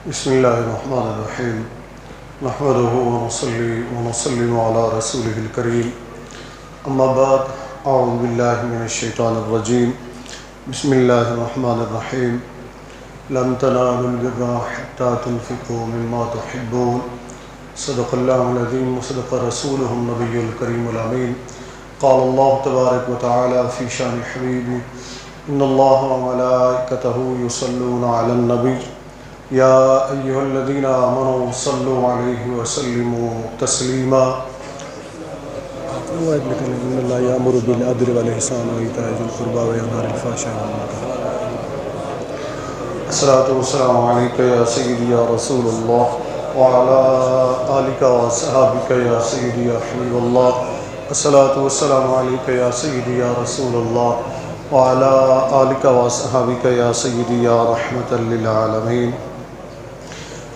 بسم اللہ الرحمن الرحیم نحمده ونصلي ونسلم على رسوله الكريم اما بعد اعوذ باللہ من الشیطان الرجیم بسم اللہ الرحمن الرحیم لن تنالوا البر حتى تنفقوا مما تحبون صدق اللہ العظیم وصدق رسولہ النبی الکریم الامین قال اللہ تبارک وتعالی فی شان حبیبہ ان اللہ وملائکتہ یصلون علی النبی یا ایہا الذین آمنوا صلوا علیہ وسلموا تسلیما ان اللہ یأمر بالعدل والإحسان وإیتاء ذی القربى وینہی عن الفحشاء والمنکر الصلاۃ والسلام علیک یا سیدی یا رسول اللہ وعلی آلک وصحابک یا سیدی یا حبیب اللہ الصلاۃ والسلام علیک یا سیدی یا رسول اللہ وعلی آلک وصحابک یا سیدی یا رحمۃ للعالمین۔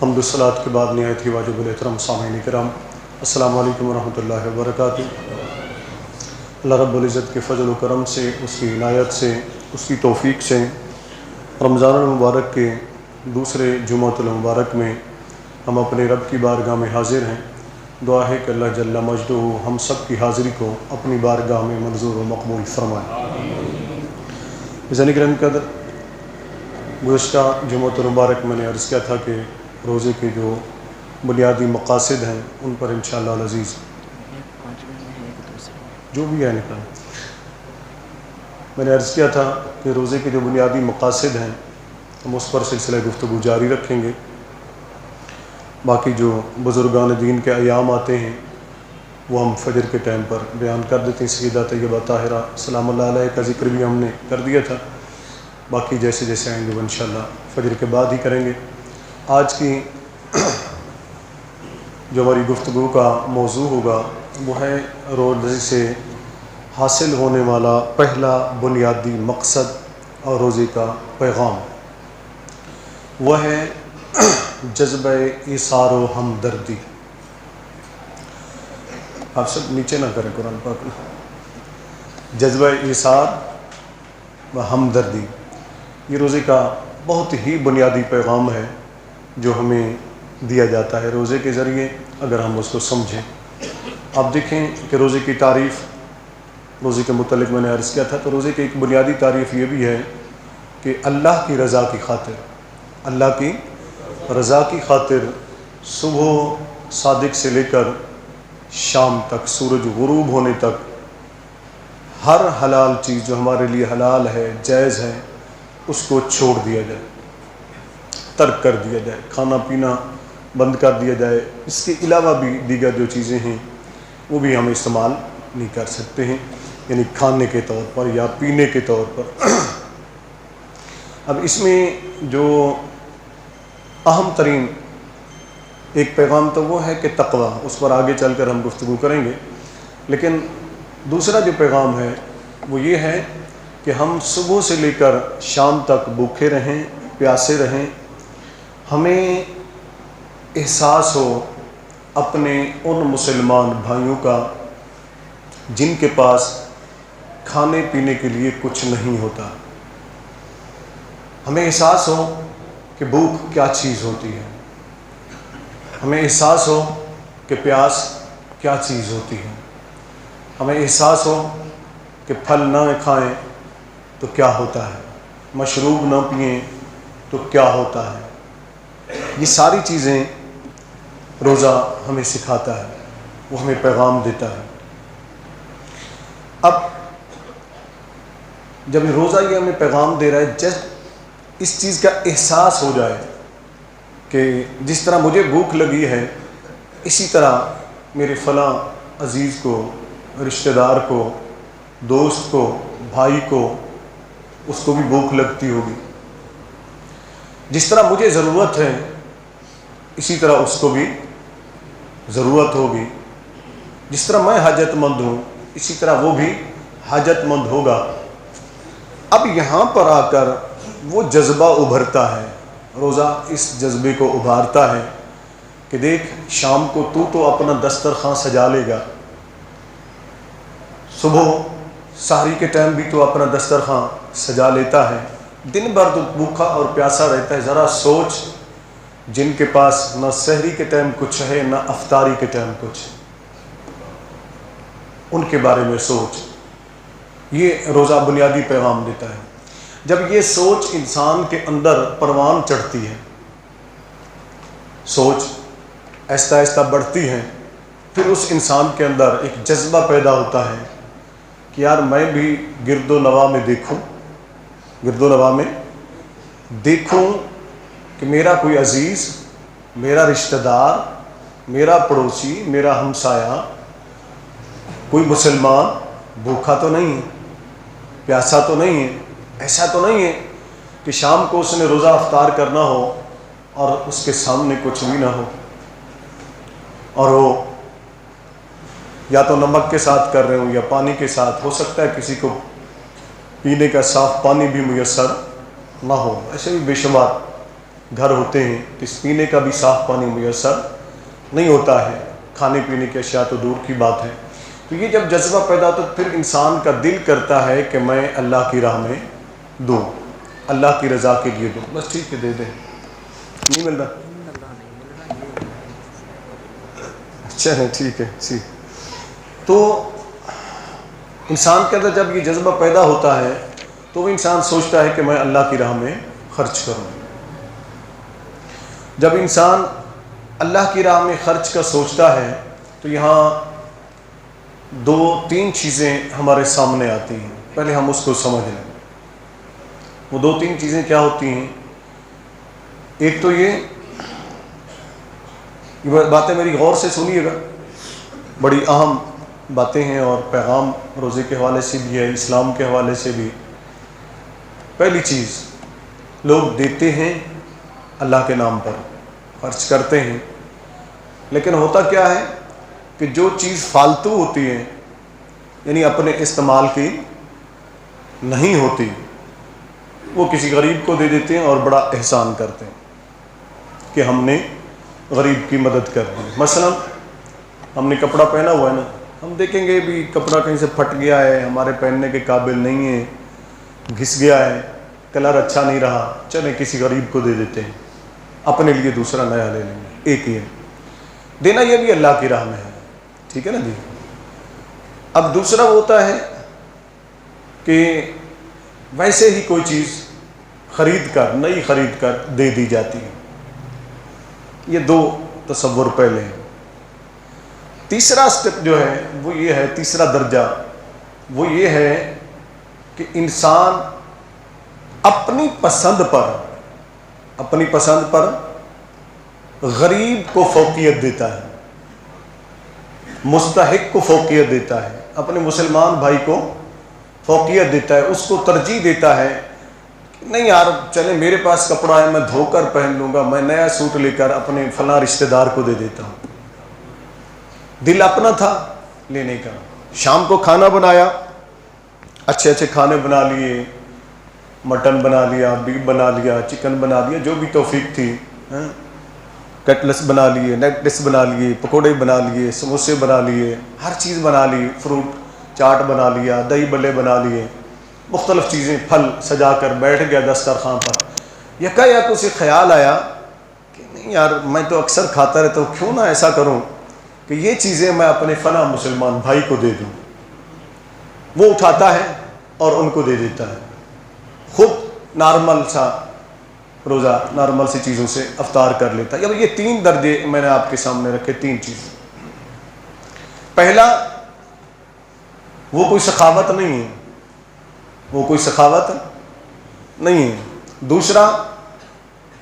حمد و صلاۃ کے بعد نہایت ہی واجب الاحترام سامعین کرام، السلام علیکم ورحمۃ اللہ وبرکاتہ۔ اللہ رب العزت کے فضل و کرم سے، اس کی عنایت سے، اس کی توفیق سے رمضان المبارک کے دوسرے جمعۃ المبارک میں ہم اپنے رب کی بارگاہ میں حاضر ہیں۔ دعا ہے کہ اللہ جل مجدہ ہم سب کی حاضری کو اپنی بارگاہ میں منظور و مقبول فرمائے۔ عزیزان کرام قدر، گزشتہ جمعۃ المبارک میں نے عرض کیا تھا کہ روزے کے جو بنیادی مقاصد ہیں ان پر انشاءاللہ العزیز جو بھی ہے نکال میں نے عرض کیا تھا کہ روزے کے جو بنیادی مقاصد ہیں ہم اس پر سلسلہ گفتگو جاری رکھیں گے۔ باقی جو بزرگان دین کے ایام آتے ہیں وہ ہم فجر کے ٹائم پر بیان کر دیتے ہیں۔ سیدہ طیبہ طاہرہ سلام اللہ علیہ کا ذکر بھی ہم نے کر دیا تھا، باقی جیسے جیسے آئیں گے وہ انشاءاللہ فجر کے بعد ہی کریں گے۔ آج کی جو ہماری گفتگو کا موضوع ہوگا وہ ہے روزے سے حاصل ہونے والا پہلا بنیادی مقصد اور روزے کا پیغام، وہ ہے جذبہ ایثار و ہمدردی۔ آپ سب نیچے نہ کریں قرآن پاک میں۔ جذبہ ایثار و ہمدردی یہ روزے کا بہت ہی بنیادی پیغام ہے جو ہمیں دیا جاتا ہے روزے کے ذریعے، اگر ہم اس کو سمجھیں۔ آپ دیکھیں کہ روزے کی تعریف، روزے کے متعلق میں نے عرض کیا تھا، تو روزے کی ایک بنیادی تعریف یہ بھی ہے کہ اللہ کی رضا کی خاطر، اللہ کی رضا کی خاطر صبح صادق سے لے کر شام تک، سورج غروب ہونے تک، ہر حلال چیز جو ہمارے لیے حلال ہے، جائز ہے، اس کو چھوڑ دیا جائے، ترک کر دیا جائے، کھانا پینا بند کر دیا جائے۔ اس کے علاوہ بھی دیگر جو چیزیں ہیں وہ بھی ہم استعمال نہیں کر سکتے ہیں، یعنی کھانے کے طور پر یا پینے کے طور پر۔ اب اس میں جو اہم ترین ایک پیغام تو وہ ہے کہ تقوی، اس پر آگے چل کر ہم گفتگو کریں گے، لیکن دوسرا جو پیغام ہے وہ یہ ہے کہ ہم صبح سے لے کر شام تک بھوکے رہیں، پیاسے رہیں، ہمیں احساس ہو اپنے ان مسلمان بھائیوں کا جن کے پاس کھانے پینے کے لیے کچھ نہیں ہوتا۔ ہمیں احساس ہو کہ بھوک کیا چیز ہوتی ہے، ہمیں احساس ہو کہ پیاس کیا چیز ہوتی ہے، ہمیں احساس ہو کہ پھل نہ کھائیں تو کیا ہوتا ہے، مشروب نہ پئیں تو کیا ہوتا ہے۔ یہ ساری چیزیں روزہ ہمیں سکھاتا ہے، وہ ہمیں پیغام دیتا ہے۔ اب جب روزہ یہ ہمیں پیغام دے رہا ہے، جب اس چیز کا احساس ہو جائے کہ جس طرح مجھے بھوک لگی ہے اسی طرح میرے فلاں عزیز کو، رشتہ دار کو، دوست کو، بھائی کو، اس کو بھی بھوک لگتی ہوگی، جس طرح مجھے ضرورت ہے اسی طرح اس کو بھی ضرورت ہوگی، جس طرح میں حاجت مند ہوں اسی طرح وہ بھی حاجت مند ہوگا۔ اب یہاں پر آ کر وہ جذبہ ابھرتا ہے، روزہ اس جذبے کو ابھارتا ہے کہ دیکھ شام کو تو اپنا دسترخوان سجا لے گا، صبح سحری کے ٹائم بھی تو اپنا دسترخوان سجا لیتا ہے، دن بھر تو بھوکا اور پیاسا رہتا ہے۔ ذرا سوچ جن کے پاس نہ سحری کے ٹائم کچھ ہے نہ افطاری کے ٹائم کچھ، ان کے بارے میں سوچ، یہ روزہ بنیادی پیغام دیتا ہے۔ جب یہ سوچ انسان کے اندر پروان چڑھتی ہے، سوچ آہستہ آہستہ بڑھتی ہے، پھر اس انسان کے اندر ایک جذبہ پیدا ہوتا ہے کہ یار میں بھی گرد و نواح میں دیکھوں کہ میرا کوئی عزیز، میرا رشتہ دار، میرا پڑوسی، میرا ہمسایہ، کوئی مسلمان بھوکا تو نہیں ہے، پیاسا تو نہیں ہے، ایسا تو نہیں ہے کہ شام کو اس نے روزہ افطار کرنا ہو اور اس کے سامنے کچھ بھی نہ ہو، اور وہ یا تو نمک کے ساتھ کر رہے ہوں یا پانی کے ساتھ، ہو سکتا ہے کسی کو پینے کا صاف پانی بھی میسر نہ ہو۔ ایسے بھی بے شمار گھر ہوتے ہیں کہ پینے کا بھی صاف پانی میسر نہیں ہوتا ہے، کھانے پینے کی اشیاء تو دور کی بات ہے۔ تو یہ جب جذبہ پیدا ہوتا ہے پھر انسان کا دل کرتا ہے کہ میں اللہ کی راہ میں دوں، اللہ کی رضا کے لیے دوں۔ بس ٹھیک ہے، دے دیں، نہیں مل رہا، اچھا ہے، ٹھیک ہے، تو انسان کے اندر جب یہ جذبہ پیدا ہوتا ہے تو وہ انسان سوچتا ہے کہ میں اللہ کی راہ میں خرچ کروں۔ جب انسان اللہ کی راہ میں خرچ کا سوچتا ہے تو یہاں دو تین چیزیں ہمارے سامنے آتی ہیں، پہلے ہم اس کو سمجھ لیں۔ وہ دو تین چیزیں کیا ہوتی ہیں؟ ایک تو یہ باتیں میری غور سے سنیے گا، بڑی اہم باتیں ہیں اور پیغام روزے کے حوالے سے بھی ہے، اسلام کے حوالے سے بھی۔ پہلی چیز، لوگ دیتے ہیں اللہ کے نام پر، خرچ کرتے ہیں، لیکن ہوتا کیا ہے کہ جو چیز فالتو ہوتی ہے، یعنی اپنے استعمال کی نہیں ہوتی، وہ کسی غریب کو دے دیتے ہیں اور بڑا احسان کرتے ہیں کہ ہم نے غریب کی مدد کر دی۔ مثلا ہم نے کپڑا پہنا ہوا ہے نا، ہم دیکھیں گے بھی کپڑا کہیں سے پھٹ گیا ہے، ہمارے پہننے کے قابل نہیں ہے، گھس گیا ہے، کلر اچھا نہیں رہا، چلیں کسی غریب کو دے دیتے ہیں، اپنے لیے دوسرا نیا لے لیں گے۔ ایک ہی ہے دینا، یہ بھی اللہ کی راہ میں ہے، ٹھیک ہے نا جی۔ اب دوسرا وہ ہوتا ہے کہ ویسے ہی کوئی چیز نئی خرید کر دے دی جاتی ہے۔ یہ دو تصور پہلے ہیں۔ تیسرا سٹیپ جو ہے وہ یہ ہے، تیسرا درجہ وہ یہ ہے کہ انسان اپنی پسند پر غریب کو فوقیت دیتا ہے، مستحق کو فوقیت دیتا ہے، اپنے مسلمان بھائی کو فوقیت دیتا ہے، اس کو ترجیح دیتا ہے کہ نہیں یار چلے میرے پاس کپڑا ہے، میں دھو کر پہن لوں گا، میں نیا سوٹ لے کر اپنے فلاں رشتہ دار کو دے دیتا ہوں۔ دل اپنا تھا لینے کا۔ شام کو کھانا بنایا، اچھے کھانے بنا لیے، مٹن بنا لیا، بیف بنا لیا، چکن بنا لیا، جو بھی توفیق تھی، کٹلس بنا لیے، نیک ڈس بنا لیے، پکوڑے بنا لیے، سموسے بنا لیے، ہر چیز بنا لی، فروٹ چاٹ بنا لیا، دہی بلے بنا لیے، مختلف چیزیں، پھل سجا کر بیٹھ گیا دسترخوان پر۔ یکایک اسے خیال آیا کہ نہیں یار میں تو اکثر کھاتا رہتا ہوں، کیوں نہ ایسا کروں کہ یہ چیزیں میں اپنے فلاں مسلمان بھائی کو دے دوں۔ وہ اٹھاتا ہے اور ان کو دے دیتا ہے، خود نارمل سا روزہ، نارمل سی چیزوں سے افطار کر لیتا ہے۔ یہ تین درجے میں نے آپ کے سامنے رکھے، تین چیزیں۔ پہلا، وہ کوئی سخاوت نہیں ہے، دوسرا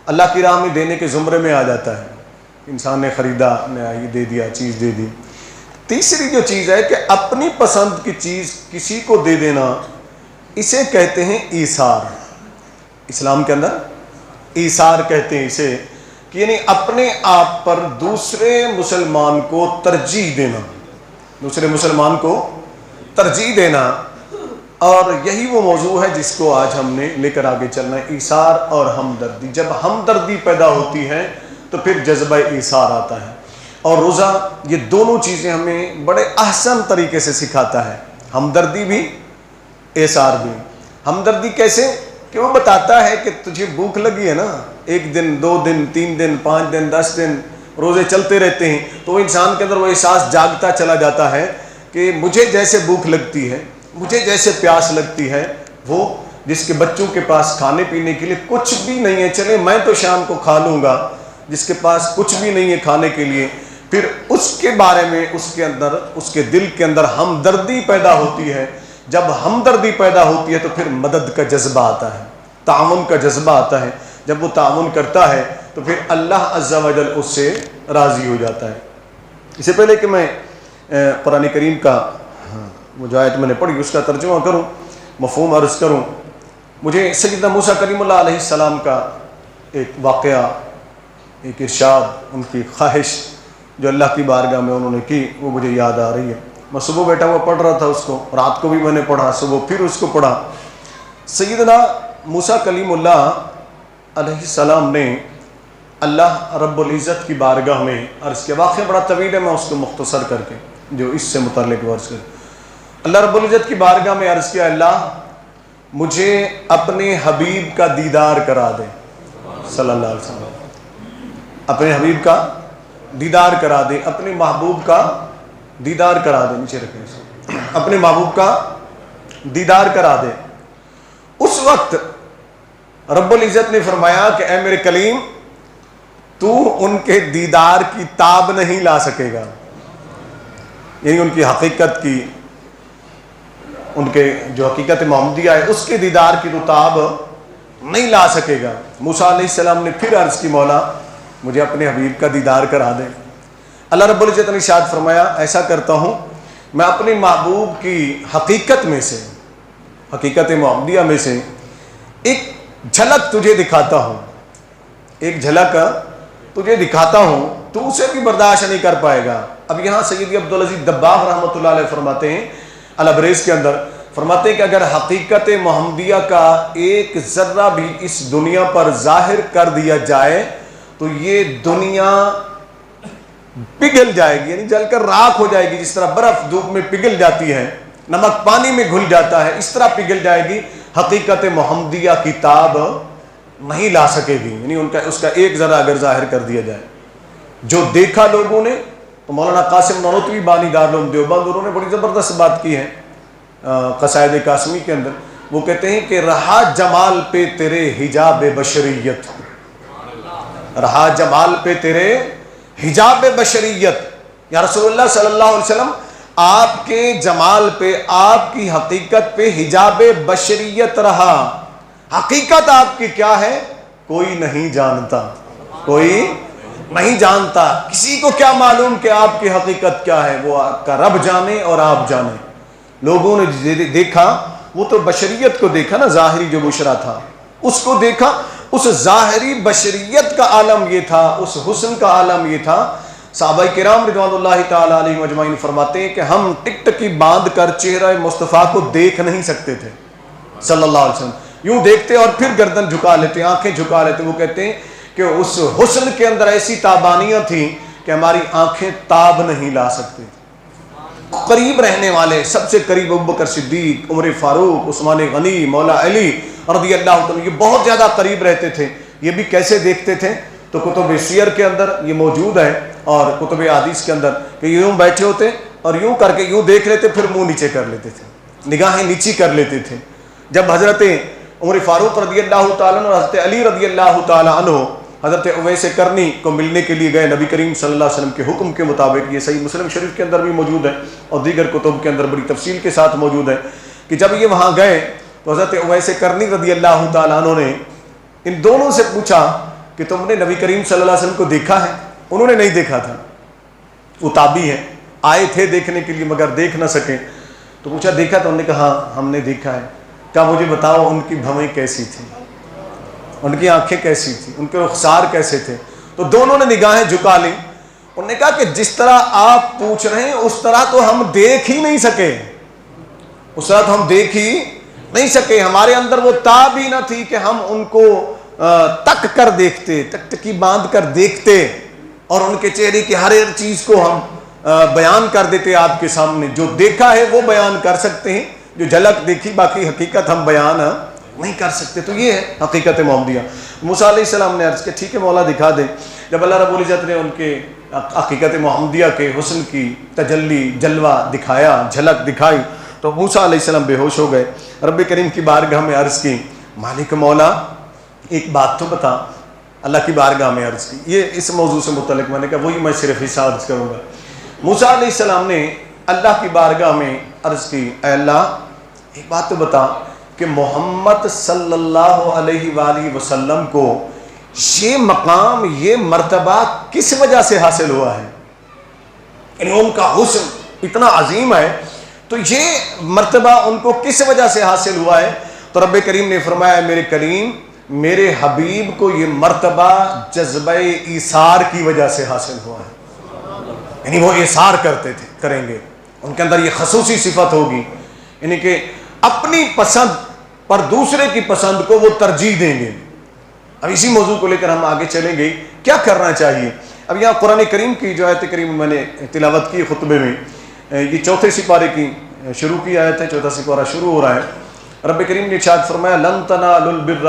اللہ کی راہ میں دینے کے زمرے میں آ جاتا ہے، انسان نے خریدا، نیا یہ دے دیا، چیز دے دی۔ تیسری جو چیز ہے کہ اپنی پسند کی چیز کسی کو دے دینا، اسے کہتے ہیں ایثار۔ اسلام کے اندر ایثار کہتے ہیں اسے، کہ یعنی اپنے آپ پر دوسرے مسلمان کو ترجیح دینا، اور یہی وہ موضوع ہے جس کو آج ہم نے لے کر آگے چلنا ہے، ایثار اور ہمدردی۔ جب ہمدردی پیدا ہوتی ہے تو پھر جذبہ ایثار آتا ہے، اور روزہ یہ دونوں چیزیں ہمیں بڑے احسن طریقے سے سکھاتا ہے، ہمدردی بھی، ایثار بھی۔ ہمدردی کیسے؟ کہ وہ بتاتا ہے کہ تجھے بھوک لگی ہے نا، ایک دن 2 دن 3 دن 5 دن 10 دن روزے چلتے رہتے ہیں تو انسان کے اندر وہ احساس جاگتا چلا جاتا ہے کہ مجھے جیسے بھوک لگتی ہے، مجھے جیسے پیاس لگتی ہے، وہ جس کے بچوں کے پاس کھانے پینے کے لیے کچھ بھی نہیں ہے، چلے میں تو شام کو کھا لوں گا، جس کے پاس کچھ بھی نہیں ہے کھانے کے لیے، پھر اس کے بارے میں اس کے اندر، اس کے دل کے اندر ہمدردی پیدا ہوتی ہے۔ جب ہمدردی پیدا ہوتی ہے تو پھر مدد کا جذبہ آتا ہے، تعاون کا جذبہ آتا ہے۔ جب وہ تعاون کرتا ہے تو پھر اللہ عز و جل اس سے راضی ہو جاتا ہے۔ اس سے پہلے کہ میں قرآن کریم کا وہ جو آیت میں نے پڑھی اس کا ترجمہ کروں، مفہوم عرض کروں، مجھے سیدنا موسیٰ کلیم اللہ علیہ السلام کا ایک واقعہ، ایک ارشاد، ان کی خواہش جو اللہ کی بارگاہ میں انہوں نے کی وہ مجھے یاد آ رہی ہے۔ میں صبح بیٹھا ہوا پڑھ رہا تھا اس کو، رات کو بھی میں نے پڑھا، صبح پھر اس کو پڑھا۔ سیدنا موسیٰ کلیم اللہ علیہ السلام نے اللہ رب العزت کی بارگاہ میں عرض کیا، واقعہ بڑا طویل ہے، میں اس کو مختصر کر کے جو اس سے متعلق عرض کر، اللہ رب العزت کی بارگاہ میں عرض کیا، اللہ مجھے اپنے حبیب کا دیدار کرا دے صلی اللہ علیہ وسلم، اپنے حبیب کا دیدار کرا دے، اپنے محبوب کا دیدار کرا دے، نیچے رکھیں اسے، اپنے محبوب کا دیدار کرا دے۔ اس وقت رب العزت نے فرمایا کہ اے میرے کلیم تو ان کے دیدار کی تاب نہیں لا سکے گا، یعنی ان کی حقیقت کی، ان کے جو حقیقت محمدیہ ہے اس کے دیدار کی تو تاب نہیں لا سکے گا۔ موسیٰ علیہ السلام نے پھر عرض کی، مولا مجھے اپنے حبیب کا دیدار کرا دے۔ اللہ رب العزت نے ارشاد فرمایا، ایسا کرتا ہوں میں اپنے محبوب کی حقیقت میں سے، حقیقت محمدیہ میں سے ایک جھلک تجھے دکھاتا ہوں، ایک جھلک تجھے دکھاتا ہوں، تو اسے بھی برداشت نہیں کر پائے گا۔ اب یہاں سیدی عبدالعزیز دباغ رحمۃ اللہ علیہ فرماتے ہیں، الابریز کے اندر فرماتے ہیں کہ اگر حقیقت محمدیہ کا ایک ذرہ بھی اس دنیا پر ظاہر کر دیا جائے تو یہ دنیا پگھل جائے گی، یعنی جل کر راکھ ہو جائے گی، جس طرح برف دھوپ میں پگھل جاتی ہے، نمک پانی میں گھل جاتا ہے، اس طرح پگھل جائے گی۔ حقیقت محمدیہ کی تاب نہیں لا سکے گی، یعنی اس کا ایک ذرہ اگر ظاہر کر دیا جائے۔ جو دیکھا لوگوں نے، تو مولانا قاسم نانوتوی بانی دارالعلوم دیوبند، انہوں نے بڑی زبردست بات کی ہے قصائد قاسمی کے اندر، وہ کہتے ہیں کہ رہا جمال پہ تیرے حجاب بشریت، رہا جمال پہ تیرے حجاب بشریت، یا رسول اللہ صلی اللہ علیہ وسلم آپ کے جمال پہ، آپ کی حقیقت پہ حجاب بشریت رہا۔ حقیقت آپ کی کیا ہے کوئی نہیں جانتا، کوئی نہیں جانتا، کسی کو کیا معلوم کہ آپ کی حقیقت کیا ہے، وہ آپ کا رب جانے اور آپ جانے۔ لوگوں نے دیکھا، وہ تو بشریت کو دیکھا نا، ظاہری جو بشرا تھا اس کو دیکھا، اس ظاہری بشریت کا عالم یہ تھا، اس حسن کا عالم یہ تھا۔ صحابہ کرام رضوان اللہ تعالیٰ علیہ مجمعین فرماتے ہیں کہ ہم ٹک ٹکی باندھ کر چہرہ مصطفیٰ کو دیکھ نہیں سکتے تھے صلی اللہ علیہ وسلم، یوں دیکھتے اور پھر گردن جھکا لیتے، آنکھیں جھکا لیتے۔ وہ کہتے ہیں کہ اس حسن کے اندر ایسی تابانیاں تھیں کہ ہماری آنکھیں تاب نہیں لا سکتے۔ قریب رہنے والے، سب سے قریب ابوبکر صدیق، عمر فاروق، عثمان غنی، مولا علی رضی اللہ عنہ، یہ بہت زیادہ قریب رہتے تھے۔ یہ بھی کیسے دیکھتے تھے؟ تو کتب سیر کے اندر یہ موجود ہے اور کتب حدیث کے اندر کہ یوں بیٹھے ہوتے اور یوں کر کے یوں دیکھ لیتے، پھر منہ نیچے کر لیتے تھے، نگاہیں نیچی کر لیتے تھے۔ جب حضرت عمر فاروق رضی اللہ تعالیٰ عنہ اور حضرت علی رضی اللہ تعالیٰ عنہ حضرت اویس کرنی کو ملنے کے لیے گئے نبی کریم صلی اللہ علیہ وسلم کے حکم کے مطابق، یہ صحیح مسلم شریف کے اندر بھی موجود ہے اور دیگر کتب کے اندر بڑی تفصیل کے ساتھ موجود ہے کہ جب یہ وہاں گئے تو حضرت اویس کرنی رضی اللہ تعالیٰ عنہ نے ان دونوں سے پوچھا کہ تم نے نبی کریم صلی اللہ علیہ وسلم کو دیکھا ہے؟ انہوں نے نہیں دیکھا تھا، وہ تابعی ہیں، آئے تھے دیکھنے کے لیے مگر دیکھ نہ سکے۔ تو پوچھا دیکھا؟ تو انہوں نے کہا ہاں ہم نے دیکھا ہے۔ کہا مجھے بتاؤ ان کی بھویں کیسی تھیں، ان کی آنکھیں کیسی تھیں، ان کے رخسار کیسے تھے؟ تو دونوں نے نگاہیں جھکا لی۔ انہوں نے کہا کہ جس طرح آپ پوچھ رہے ہیں اس طرح تو ہم دیکھ ہی نہیں سکے، اس طرح تو ہم دیکھ ہی نہیں سکے، ہمارے اندر وہ تاب ہی نہ تھی کہ ہم ان کو تک کر دیکھتے، تک ٹکی باندھ کر دیکھتے اور ان کے چہرے کی ہر ایک چیز کو ہم بیان کر دیتے آپ کے سامنے۔ جو دیکھا ہے وہ بیان کر سکتے ہیں، جو جھلک دیکھی، باقی حقیقت ہم بیان نہیں کر سکتے۔ تو یہ ہے حقیقت محمدیہ۔ موسیٰ علیہ السلام نے عرض کیا ٹھیک ہے مولا دکھا دے. جب اللہ رب العزت نے ان کے حقیقت محمدیہ کے حسن کی تجلی جلوہ دکھایا، جھلک دکھائی، تو موسیٰ علیہ السلام بے ہوش ہو گئے. رب کریم کی بارگاہ میں عرض کی مالک مولا ایک بات تو بتا. اللہ کی بارگاہ میں عرض کی. یہ اس موضوع سے متعلق میں نے کہا وہی میں صرف حصہ عرض کروں گا. موسیٰ علیہ السلام نے اللہ کی بارگاہ میں عرض کی اے اللہ ایک بات تو بتا کہ محمد صلی اللہ علیہ وآلہ وسلم کو یہ مقام یہ مرتبہ کس وجہ سے حاصل ہوا ہے؟ یعنی ان کا حسن اتنا عظیم ہے تو یہ مرتبہ ان کو کس وجہ سے حاصل ہوا ہے؟ تو رب کریم نے فرمایا میرے کریم میرے حبیب کو یہ مرتبہ جذبہ ایثار کی وجہ سے حاصل ہوا ہے. یعنی وہ ایثار کرتے تھے کریں گے، ان کے اندر یہ خصوصی صفت ہوگی، یعنی کہ اپنی پسند پر دوسرے کی پسند کو وہ ترجیح دیں گے. اب اسی موضوع کو لے کر ہم آگے چلیں گے کیا کرنا چاہیے. اب یہاں قرآن کریم کی جو آیت کریم میں نے تلاوت کی خطبے میں، یہ چوتھے سپارے کی شروع کی آیت ہے، چوتھا سپارہ شروع ہو رہا ہے. رب کریم نے ارشاد فرمایا لن تنالوا البر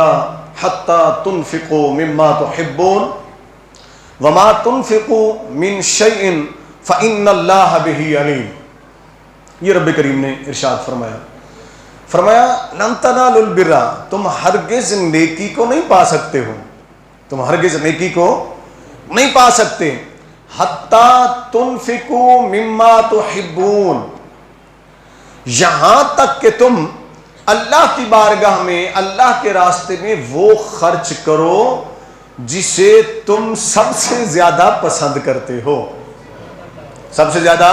حتى تنفقوا مما تحبون وما تنفقوا من شيء فإن الله به عليم. یہ رب کریم نے ارشاد فرمایا لن تنالوا البر، تم ہرگز نیکی کو نہیں پا سکتے ہو، تم ہرگز نیکی کو نہیں پا سکتے حتی تنفقوا مما تحبون، یہاں تک کہ تم اللہ کی بارگاہ میں اللہ کے راستے میں وہ خرچ کرو جسے تم سب سے زیادہ پسند کرتے ہو، سب سے زیادہ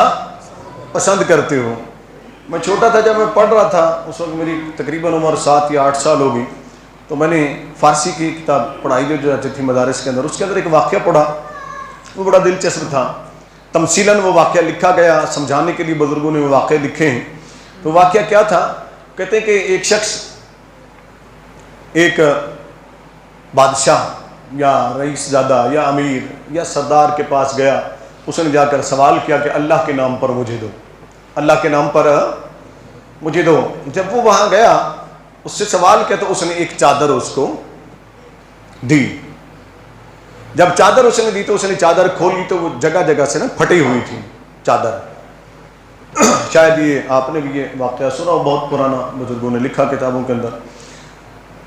پسند کرتے ہو. میں چھوٹا تھا جب میں پڑھ رہا تھا، اس وقت میری تقریباً عمر 7 یا 8 سال ہوگی، تو میں نے فارسی کی کتاب پڑھائی جو جاتی تھی مدارس کے اندر، اس کے اندر ایک واقعہ پڑھا، وہ بڑا دلچسپ تھا. تمثیلاً وہ واقعہ لکھا گیا، سمجھانے کے لیے بزرگوں نے وہ واقعے لکھے ہیں. تو واقعہ کیا تھا؟ کہتے ہیں کہ ایک شخص ایک بادشاہ یا رئیس زادہ یا امیر یا سردار کے پاس گیا. اس نے جا کر سوال کیا کہ اللہ کے نام پر مجھے دو، اللہ کے نام پر مجھے دو. جب وہ وہاں گیا اس سے سوال کیا تو اس نے ایک چادر اس کو دی. جب چادر اس نے دی تو اس نے چادر کھولی تو وہ جگہ جگہ سے نا پھٹی ہوئی تھی چادر. شاید یہ آپ نے بھی یہ واقعہ سنا، بہت پرانا بزرگوں نے لکھا کتابوں کے اندر.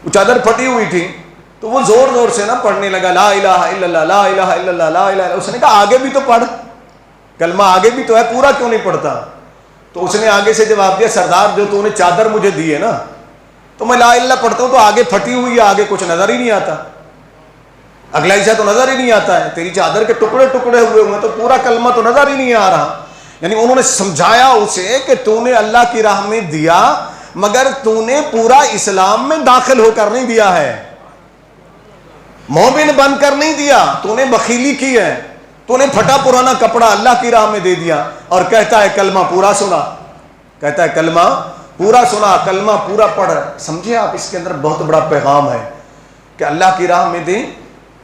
وہ چادر پھٹی ہوئی تھی تو وہ زور زور سے نا پڑھنے لگا لا الہ الا اللہ لا الہ الا اللہ لا الہ. اس نے کہا آگے بھی تو پڑھ، کلمہ آگے بھی تو ہے، پورا کیوں نہیں پڑھتا؟ تو اس نے آگے سے جواب دیا سردار جو تو نے چادر مجھے دی ہے نا تو میں لا الہ پڑھتا ہوں تو آگے پھٹی ہوئی ہے، آگے کچھ نظر ہی نہیں آتا، اگلا حصہ تو نظر ہی نہیں آتا ہے، تیری چادر کے ٹکڑے ٹکڑے ہوئے ہوئے تو پورا کلمہ تو نظر ہی نہیں آ رہا. یعنی انہوں نے سمجھایا اسے کہ تو نے اللہ کی راہ میں دیا مگر تو نے پورا اسلام میں داخل ہو کر نہیں دیا ہے، مومن بن کر نہیں دیا، تو نے بخیلی کی ہے، تو نے پھٹا پرانا کپڑا اللہ کی راہ میں دے دیا اور کہتا ہے کلمہ پورا سنا، کہتا ہے کلمہ پورا سنا، کلمہ پورا پڑھ. سمجھے آپ اس کے اندر بہت بڑا پیغام ہے کہ اللہ کی راہ میں دیں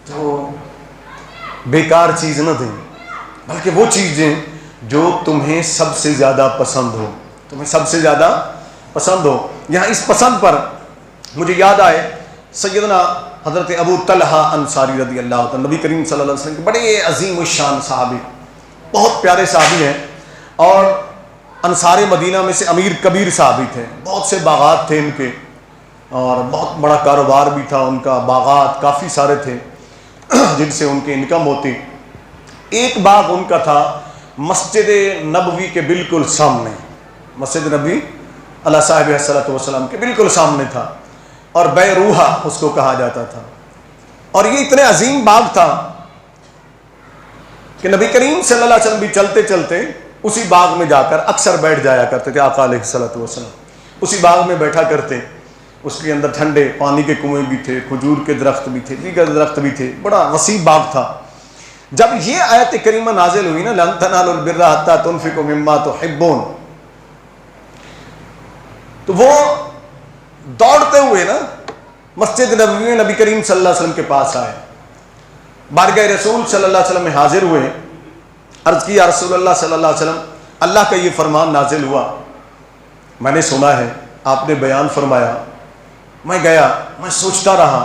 تو بیکار چیز نہ دیں بلکہ وہ چیزیں جو تمہیں سب سے زیادہ پسند ہو، تمہیں سب سے زیادہ پسند ہو. یہاں اس پسند پر مجھے یاد آئے سیدنا حضرت ابو طلحہ انصاری رضی اللہ عنہ، نبی کریم صلی اللہ علیہ وسلم کے بڑے عظیم الشان صحابی، بہت پیارے صحابی ہیں اور انصار مدینہ میں سے امیر کبیر صحابی تھے. بہت سے باغات تھے ان کے اور بہت بڑا کاروبار بھی تھا ان کا، باغات کافی سارے تھے جن سے ان کی انکم ہوتی. ایک باغ ان کا تھا مسجد نبوی کے بالکل سامنے، مسجد نبوی علیہ صاحب صلی وسلم کے بالکل سامنے تھا اور بے روحا اس کو کہا جاتا تھا. اور یہ اتنے عظیم باغ تھا کہ نبی کریم صلی اللہ علیہ وسلم بھی چلتے چلتے اسی باغ میں جا کر اکثر بیٹھ جایا کرتے تھے. آقا علیہ الصلوۃ والسلام اسی باغ میں بیٹھا کرتے. اس کے اندر ٹھنڈے پانی کے کنویں بھی تھے، کھجور کے درخت بھی تھے، دیگر درخت بھی تھے، بڑا وسیع باغ تھا. جب یہ آیت کریمہ نازل ہوئی نا لن تنالوا البر حتى تنفقوا مما تحبون، تو وہ دوڑتے ہوئے نا مسجد نبوی میں نبی کریم صلی اللہ علیہ وسلم کے پاس آئے، بارگاہ رسول صلی اللہ علیہ وسلم میں حاضر ہوئے. عرض کی یا رسول اللہ صلی اللہ علیہ وسلم اللہ کا یہ فرمان نازل ہوا، میں نے سنا ہے، آپ نے بیان فرمایا. میں گیا، میں سوچتا رہا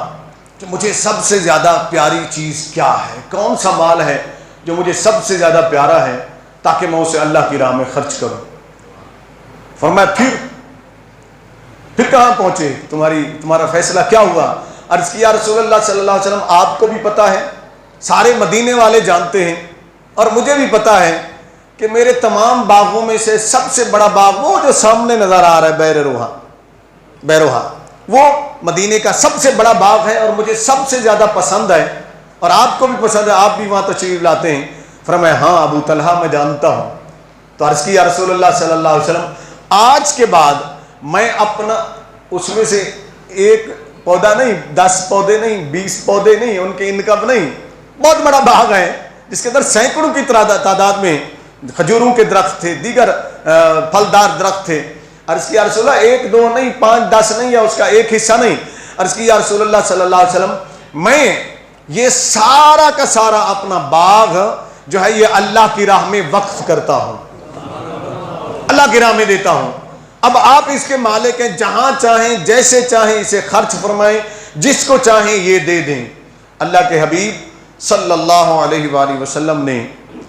کہ مجھے سب سے زیادہ پیاری چیز کیا ہے، کون سا مال ہے جو مجھے سب سے زیادہ پیارا ہے تاکہ میں اسے اللہ کی راہ میں خرچ کروں۔ فرمایا پھر کہاں پہنچے، تمہارا فیصلہ کیا ہوا؟ عرض کیا رسول اللہ صلی اللہ علیہ وسلم آپ کو بھی پتا ہے، سارے مدینے والے جانتے ہیں، اور مجھے بھی پتا ہے کہ میرے تمام باغوں میں سے سب سے بڑا باغ وہ جو سامنے نظر آ رہا ہے بیروہا، وہ مدینے کا سب سے بڑا باغ ہے اور مجھے سب سے زیادہ پسند ہے، اور آپ کو بھی پسند ہے، آپ بھی وہاں تشریف لاتے ہیں۔ فرمایا ہاں ابو طلحہ میں جانتا ہوں۔ تو عرض کی یا رسول اللہ صلی اللہ علیہ وسلم آج کے بعد میں اپنا اس میں سے ایک پودا نہیں، 10 پودے نہیں، 20 پودے نہیں، ان کے انکم نہیں، بہت بڑا باغ ہے جس کے اندر سینکڑوں کی تعداد میں کھجوروں کے درخت تھے، دیگر پھلدار درخت تھے۔ عرض کی یا رسول اللہ 1 2 نہیں، 5 10 نہیں، یا اس کا ایک حصہ نہیں۔ عرض کی یا رسول اللہ صلی اللہ علیہ وسلم میں یہ سارا کا سارا اپنا باغ جو ہے یہ اللہ کی راہ میں وقف کرتا ہوں، اللہ کی راہ میں دیتا ہوں۔ اب آپ اس کے مالک ہیں، جہاں چاہیں جیسے چاہیں اسے خرچ فرمائیں، جس کو چاہیں یہ دے دیں۔ اللہ کے حبیب صلی اللہ علیہ وآلہ وسلم نے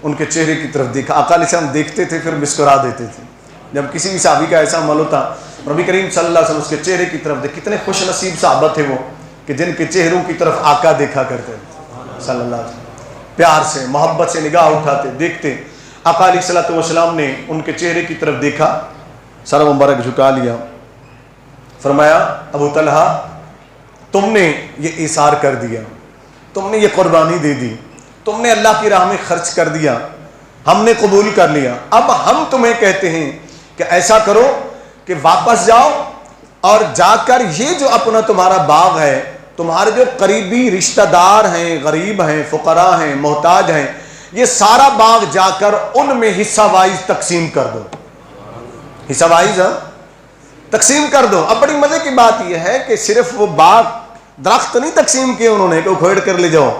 ان کے چہرے کی طرف دیکھا۔ آقا علیہ السلام دیکھتے تھے پھر مسکرا دیتے تھے۔ جب کسی بھی صحابی کا ایسا عمل ہوتا، نبی کریم صلی اللہ علیہ وسلم اس کے چہرے کی طرف دیکھ، کتنے خوش نصیب صحابہ تھے وہ کہ جن کے چہروں کی طرف آقا دیکھا کرتے صلی اللہ علیہ وسلم، پیار سے محبت سے نگاہ اٹھاتے دیکھتے۔ آقا علیہ السلام نے ان کے چہرے کی طرف دیکھا، سر مبارک جھکا لیا، فرمایا ابو طلحہ تم نے یہ ایثار کر دیا، تم نے یہ قربانی دے دی، تم نے اللہ کی راہ میں خرچ کر دیا، ہم نے قبول کر لیا۔ اب ہم تمہیں کہتے ہیں کہ ایسا کرو کہ واپس جاؤ اور جا کر یہ جو اپنا تمہارا باغ ہے، تمہارے جو قریبی رشتہ دار ہیں، غریب ہیں، فقراء ہیں، محتاج ہیں، یہ سارا باغ جا کر ان میں حصہ وائز تقسیم کر دو، حصہ وائز تقسیم کر دو۔ اب بڑی مزے کی بات یہ ہے کہ صرف وہ باغ درخت نہیں تقسیم کیے انہوں نے کہ کھوڑ کر لے جاؤ،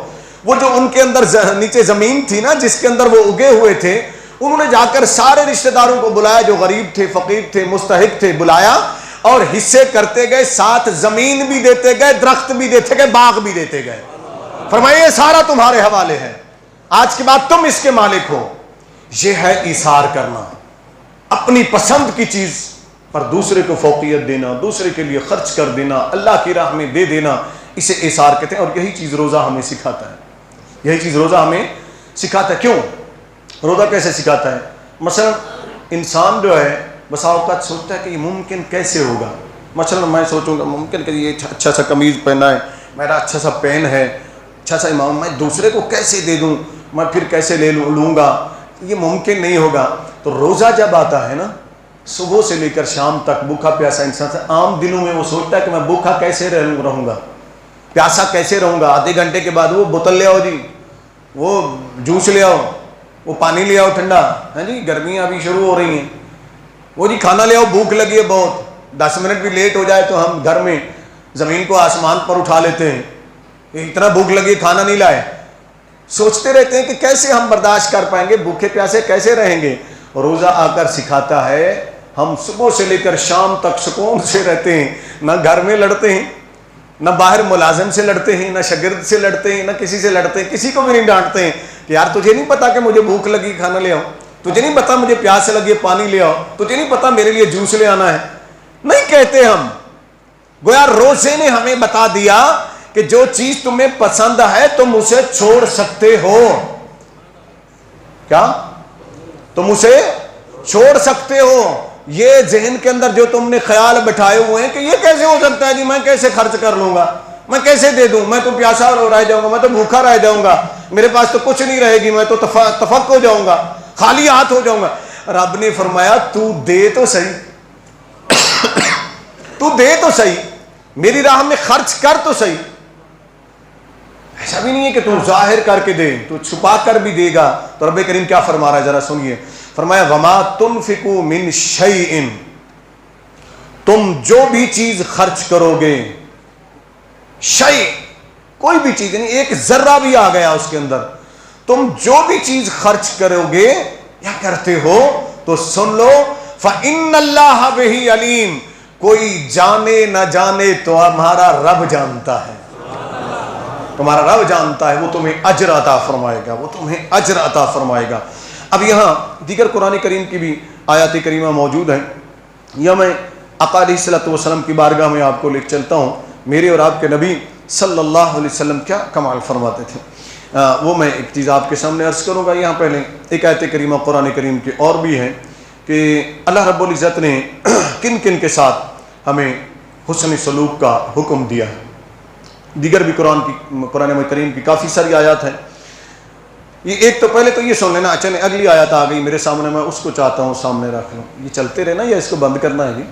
وہ جو ان کے اندر نیچے زمین تھی نا جس کے اندر وہ اگے ہوئے تھے، انہوں نے جا کر سارے رشتہ داروں کو بلایا، جو غریب تھے، فقیر تھے، مستحق تھے، بلایا اور حصے کرتے گئے، ساتھ زمین بھی دیتے گئے، درخت بھی دیتے گئے، باغ بھی دیتے گئے۔ فرمایا یہ سارا تمہارے حوالے ہے، آج کے بعد تم اس کے مالک ہو۔ یہ ہے ایثار کرنا، اپنی پسند کی چیز پر دوسرے کو فوقیت دینا، دوسرے کے لیے خرچ کر دینا، اللہ کی راہ میں دے دینا، اسے ایثار کہتے ہیں۔ اور یہی چیز روزہ ہمیں سکھاتا ہے، یہی چیز روزہ ہمیں سکھاتا ہے۔ کیوں روزہ کیسے سکھاتا ہے؟ مثلا انسان جو ہے بسا اوقات سوچتا ہے کہ یہ ممکن کیسے ہوگا۔ مثلا میں سوچوں گا ممکن کہ یہ اچھا سا قمیض پہنا ہے، میرا اچھا سا پین ہے، اچھا سا امام، میں دوسرے کو کیسے دے دوں، میں پھر کیسے لوں گا، یہ ممکن نہیں ہوگا۔ تو روزہ جب آتا ہے نا، صبح سے لے کر شام تک بھوکا پیاسا انسان سے عام دنوں میں وہ سوچتا ہے کہ میں بھوکا کیسے رہوں گا، پیاسا کیسے رہوں گا۔ آدھے گھنٹے کے بعد وہ بوتل لے آؤ جی، وہ جوس لے آؤ، وہ پانی لے آؤ ٹھنڈا، ہاں جی گرمیاں ابھی شروع ہو رہی ہیں، وہ جی کھانا لے آؤ، بھوک لگی ہے بہت، 10 منٹ بھی لیٹ ہو جائے تو ہم گھر میں زمین کو آسمان پر اٹھا لیتے ہیں، اتنا بھوک لگی کھانا نہیں لائے، سوچتے رہتے ہیں کہ کیسے ہم برداشت کر پائیں گے، بھوکے پیاسے کیسے رہیں گے۔ روزہ آ کر سکھاتا ہے ہم صبح سے لے کر شام تک سکون سے رہتے ہیں، نہ گھر میں لڑتے ہیں، نہ باہر ملازم سے لڑتے ہیں، نہ شاگرد سے لڑتے ہیں، نہ کسی سے لڑتے ہیں، کسی کو بھی نہیں ڈانٹتے ہیں کہ یار تجھے نہیں پتا کہ مجھے بھوک لگی کھانا لے آؤ، تجھے نہیں پتا مجھے پیاس لگی پانی لے آؤ، تجھے نہیں پتا میرے لیے جوس لے آنا ہے، نہیں کہتے ہم۔ گویا روزے نے ہمیں بتا دیا کہ جو چیز تمہیں پسند ہے تم اسے چھوڑ سکتے ہو، کیا تم اسے چھوڑ سکتے ہو۔ یہ ذہن کے اندر جو تم نے خیال بٹھائے ہوئے ہیں کہ یہ کیسے ہو سکتا ہے جی، میں کیسے خرچ کر لوں گا، میں کیسے دے دوں، میں تو پیاسا رہ جاؤں گا، میں تو بھوکا رہ جاؤں گا، میرے پاس تو کچھ نہیں رہے گی، میں تو تفق ہو جاؤں گا، خالی ہاتھ ہو جاؤں گا۔ رب نے فرمایا تو دے تو صحیح، تو دے تو صحیح، میری راہ میں خرچ کر تو صحیح۔ ایسا بھی نہیں ہے کہ تو ظاہر کر کے دے، تو چھپا کر بھی دے گا۔ تو رب کریم کیا فرما رہا ہے ذرا سنیے، فرمایا وما تنفقوا من شیء، تم جو بھی چیز خرچ کرو گے، شیء کوئی بھی چیز یعنی ایک ذرہ بھی آ گیا اس کے اندر، تم جو بھی چیز خرچ کرو گے یا کرتے ہو تو سن لو فإن اللہ بہ علیم، کوئی جانے نہ جانے تو ہمارا رب جانتا ہے۔ تمہارا رب جانتا ہے، وہ تمہیں اجر عطا فرمائے گا، وہ تمہیں اجر عطا فرمائے گا۔ اب یہاں دیگر قرآن کریم کی بھی آیات کریمہ موجود ہیں، یا میں آقا علیہ الصلوۃ والسلام کی بارگاہ میں آپ کو لے چلتا ہوں، میرے اور آپ کے نبی صلی اللہ علیہ وسلم کیا کمال فرماتے تھے۔ وہ میں ایک چیز آپ کے سامنے عرض کروں گا۔ یہاں پہلے ایک آیت کریمہ قرآن کریم کی اور بھی ہے کہ اللہ رب العزت نے کن کن کے ساتھ ہمیں حسن سلوک کا حکم دیا ہے۔ دیگر بھی قرآن کریم کی کافی ساری آیات ہیں۔ یہ ایک تو پہلے تو یہ سن لینا، اچھا اگلی آیت آ گئی میرے سامنے، میں اس کو چاہتا ہوں سامنے رکھ لوں۔ یہ چلتے رہنا یا اس کو بند کرنا ہے جی؟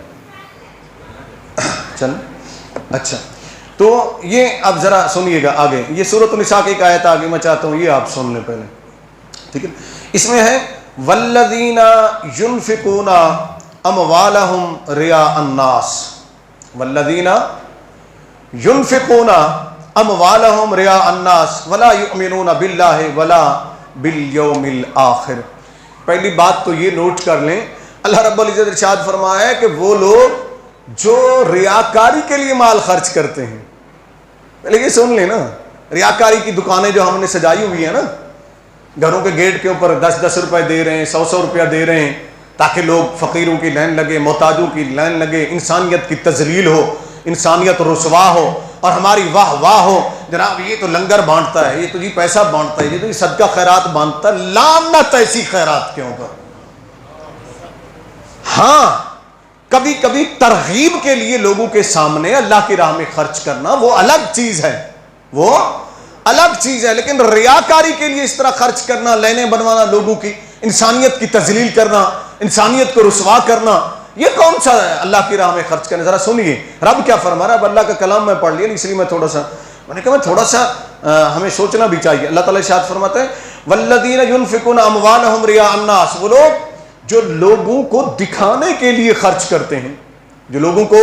چل اچھا، تو یہ اب ذرا سنیے گا آگے، یہ سورۃ النساء کی ایک آیت آگے میں چاہتا ہوں یہ آپ سن لیں پہلے، ٹھیک ہے؟ اس میں ہے والذین ينفقون اموالهم رئاء الناس، والذین ينفقون اموالهم رئاء الناس ولا يؤمنون باللہ ولا بالیوم الآخر۔ پہلی بات تو یہ نوٹ کر لیں، اللہ رب العزت ارشاد فرمایا ہے کہ وہ لوگ جو ریاکاری کے لیے مال خرچ کرتے ہیں، پہلے یہ سن لیں نا، ریاکاری کی دکانیں جو ہم نے سجائی ہوئی ہیں نا، گھروں کے گیٹ کے اوپر 10 روپے دے رہے ہیں، 100 روپیہ دے رہے ہیں تاکہ لوگ فقیروں کی لائن لگے، محتاجوں کی لائن لگے، انسانیت کی تذلیل ہو، انسانیت رسوا ہو اور ہماری واہ واہ ہو، جناب یہ تو لنگر بانٹتا ہے، یہ تو جی پیسہ بانٹتا ہے، یہ تو جی صدقہ خیرات بانٹتا ہے۔ لعنت ایسی خیرات کے اوپر۔ ہاں کبھی کبھی ترغیب کے لیے لوگوں کے سامنے اللہ کی راہ میں خرچ کرنا وہ الگ چیز ہے، وہ الگ چیز ہے، لیکن ریاکاری کے لیے اس طرح خرچ کرنا، لینے بنوانا، لوگوں کی انسانیت کی تذلیل کرنا، انسانیت کو رسوا کرنا، یہ کون سا ہے اللہ کی راہ میں خرچ کرنا؟ ذرا سنیے رب کیا فرما رہا ہے۔ اب اللہ کا کلام میں پڑھ لیا، اس لیے میں نے کہا تھوڑا سا ہمیں سوچنا بھی چاہیے۔ اللہ تعالیٰ ارشاد فرماتا ہے والذین ينفقون اموالهم رئاء الناس، وہ لوگ جو لوگوں کو دکھانے کے لیے خرچ کرتے ہیں، جو لوگوں کو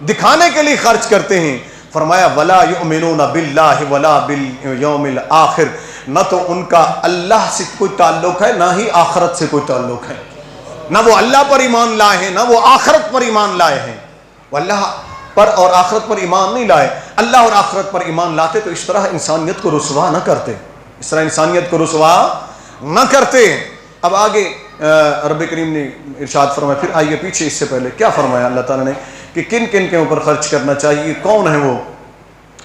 دکھانے کے لیے خرچ کرتے ہیں، فرمایا ولا یؤمنون باللہ ولا بالیوم الآخر، نہ تو ان کا اللہ سے کوئی تعلق ہے نہ ہی آخرت سے کوئی تعلق ہے، نہ وہ اللہ پر ایمان لائے ہیں نہ وہ آخرت پر ایمان لائے ہیں۔ وہ اللہ پر اور آخرت پر ایمان نہیں لائے، اللہ اور آخرت پر ایمان لاتے تو اس طرح انسانیت کو رسوا نہ کرتے، اس طرح انسانیت کو رسوا نہ کرتے۔ اب آگے رب کریم نے ارشاد فرمایا، پھر آئیے پیچھے، اس سے پہلے کیا فرمایا اللہ تعالیٰ نے کہ کن کن کے اوپر خرچ کرنا چاہیے، کون ہے وہ،